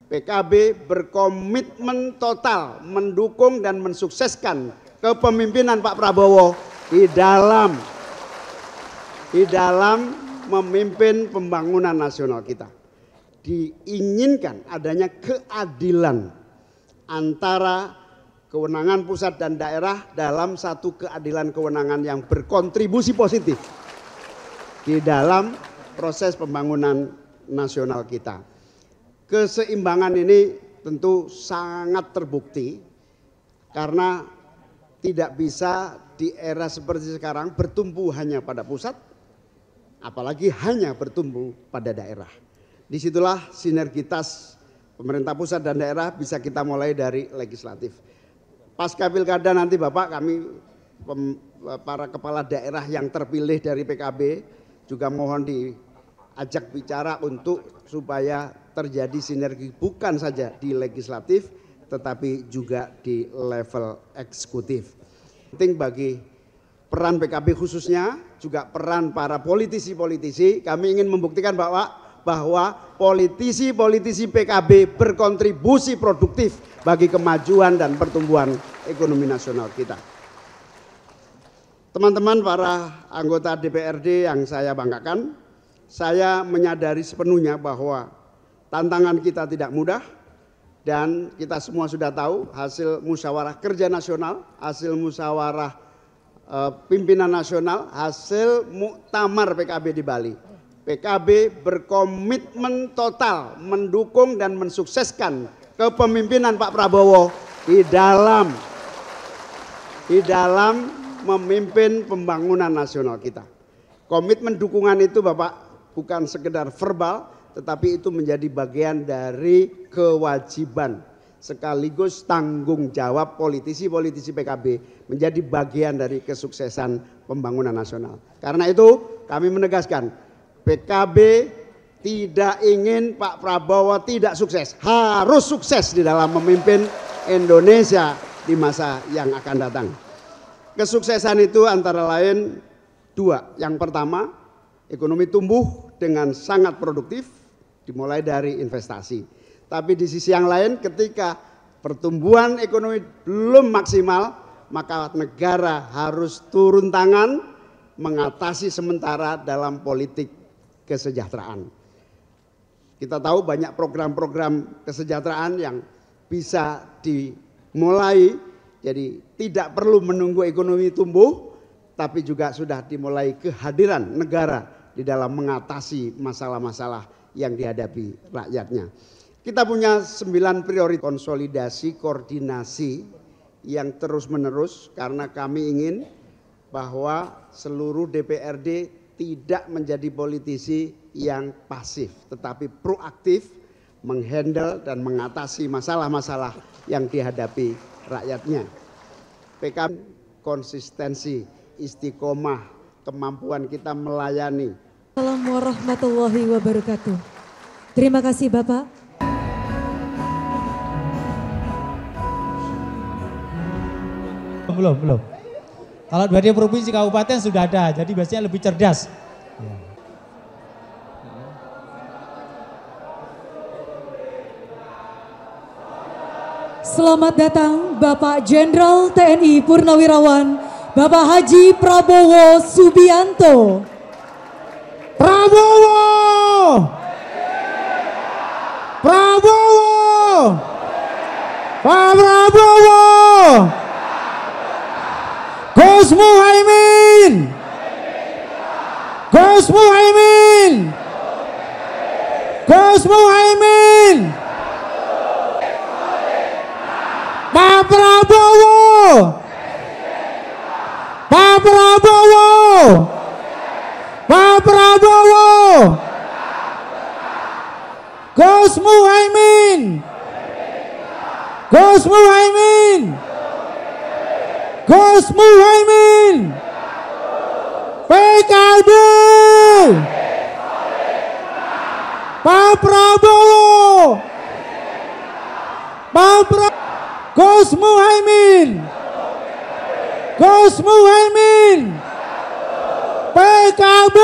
PKB berkomitmen total mendukung dan mensukseskan kepemimpinan Pak Prabowo di dalam memimpin pembangunan nasional kita. Diinginkan adanya keadilan antara kewenangan pusat dan daerah dalam satu keadilan kewenangan yang berkontribusi positif di dalam proses pembangunan nasional kita. Keseimbangan ini tentu sangat terbukti karena tidak bisa di era seperti sekarang bertumbuh hanya pada pusat, apalagi hanya bertumbuh pada daerah. Disitulah sinergitas pemerintah pusat dan daerah bisa kita mulai dari legislatif. Pasca pilkada nanti Bapak, kami para kepala daerah yang terpilih dari PKB juga mohon diajak bicara untuk supaya terjadi sinergi bukan saja di legislatif tetapi juga di level eksekutif. Penting bagi peran PKB khususnya juga peran para politisi-politisi, kami ingin membuktikan bahwa politisi-politisi PKB berkontribusi produktif bagi kemajuan dan pertumbuhan ekonomi nasional kita. Teman-teman para anggota DPRD yang saya banggakan, saya menyadari sepenuhnya bahwa tantangan kita tidak mudah dan kita semua sudah tahu hasil musyawarah kerja nasional, hasil musyawarah pimpinan nasional, hasil muktamar PKB di Bali. PKB berkomitmen total mendukung dan mensukseskan kepemimpinan Pak Prabowo di dalam memimpin pembangunan nasional kita. Komitmen dukungan itu Bapak bukan sekedar verbal, tetapi itu menjadi bagian dari kewajiban sekaligus tanggung jawab politisi-politisi PKB menjadi bagian dari kesuksesan pembangunan nasional. Karena itu kami menegaskan PKB tidak ingin Pak Prabowo tidak sukses, harus sukses di dalam memimpin Indonesia di masa yang akan datang. Kesuksesan itu antara lain dua. Yang pertama, ekonomi tumbuh dengan sangat produktif, dimulai dari investasi. Tapi di sisi yang lain ketika pertumbuhan ekonomi belum maksimal, maka negara harus turun tangan mengatasi sementara dalam politik kesejahteraan. Kita tahu banyak program-program kesejahteraan yang bisa dimulai, jadi tidak perlu menunggu ekonomi tumbuh, tapi juga sudah dimulai kehadiran negara di dalam mengatasi masalah-masalah yang dihadapi rakyatnya. Kita punya 9 prioritas konsolidasi, koordinasi yang terus-menerus karena kami ingin bahwa seluruh DPRD tidak menjadi politisi yang pasif tetapi proaktif menghandle dan mengatasi masalah-masalah yang dihadapi rakyatnya. PKB konsistensi, istiqomah, kemampuan kita melayani. Assalamualaikum warahmatullahi wabarakatuh. Terima kasih Bapak. Belum. Kalau dari provinsi kabupaten sudah ada, jadi biasanya lebih cerdas. Selamat datang Bapak Jenderal TNI Purnawirawan, Bapak Haji Prabowo Subianto. Prabowo! Prabowo! Pak Prabowo! Gus Muhaimin! Gus Muhaimin! Gus Muhaimin! Pak Prabowo! Pak Prabowo! Pak Prabowo! Gus Muhaimin! Gus Muhaimin! Gus Muhaimin! PKB! Pak Prabowo! Pak Prabowo! Gus Muhaimin! Gus Muhaimin! PKB!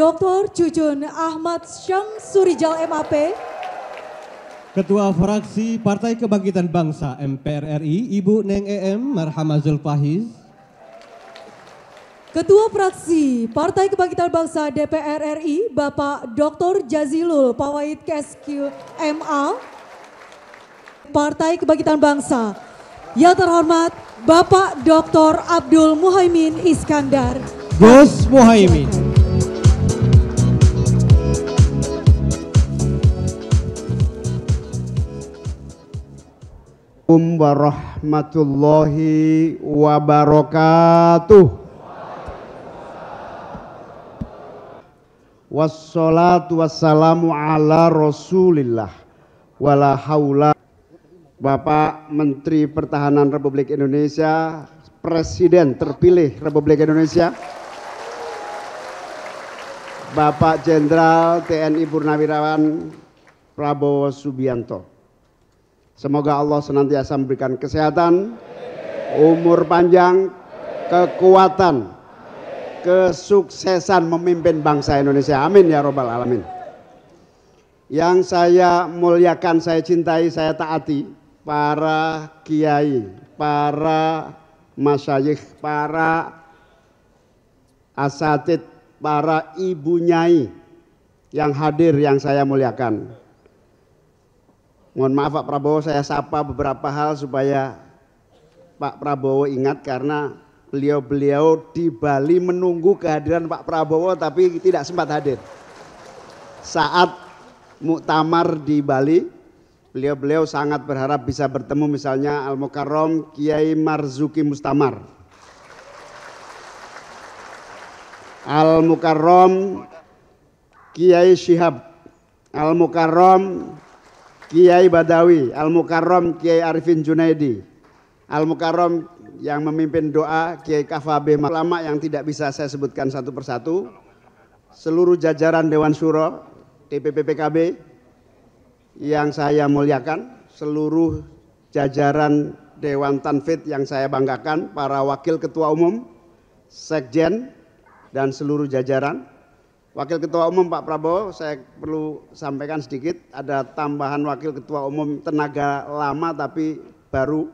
Dr. Jujun Ahmad Syamsurijal MAP. Ketua Fraksi Partai Kebangkitan Bangsa MPR RI, Ibu Neng EM Marhamah Zulfahiz. Ketua Fraksi Partai Kebangkitan Bangsa DPR RI, Bapak Dr. Jazilul Pawait KSQ MA. Partai Kebangkitan Bangsa, yang terhormat Bapak Dr. Abdul Muhaimin Iskandar. Gus Muhaimin. Warahmatullahi wabarakatuh. Wassalatu wassalamu ala Rasulillah wala haula. Bapak Menteri Pertahanan Republik Indonesia, Presiden terpilih Republik Indonesia, Bapak Jenderal TNI Purnawirawan Prabowo Subianto. Semoga Allah senantiasa memberikan kesehatan, umur panjang, kekuatan, kesuksesan memimpin bangsa Indonesia. Amin ya robbal alamin. Yang saya muliakan, saya cintai, saya taati para kiai, para masyayikh, para asatid, para ibu nyai yang hadir yang saya muliakan. Mohon maaf Pak Prabowo, saya sapa beberapa hal supaya Pak Prabowo ingat, karena beliau di Bali menunggu kehadiran Pak Prabowo tapi tidak sempat hadir. Saat muktamar di Bali, beliau sangat berharap bisa bertemu misalnya Al-Mukarram Kiai Marzuki Mustamar, Al-Mukarram Kiai Syihab, Al-Mukarram Kiai Badawi, Al-Mukarram Kiai Arifin Junaidi, Al-Mukarram yang memimpin doa Kiai Kafabe, ulama yang tidak bisa saya sebutkan satu persatu, seluruh jajaran Dewan Syuro DPP PKB yang saya muliakan, seluruh jajaran Dewan Tanfid yang saya banggakan, para wakil ketua umum, sekjen, dan seluruh jajaran. Wakil ketua umum Pak Prabowo, saya perlu sampaikan sedikit, ada tambahan wakil ketua umum tenaga lama tapi baru,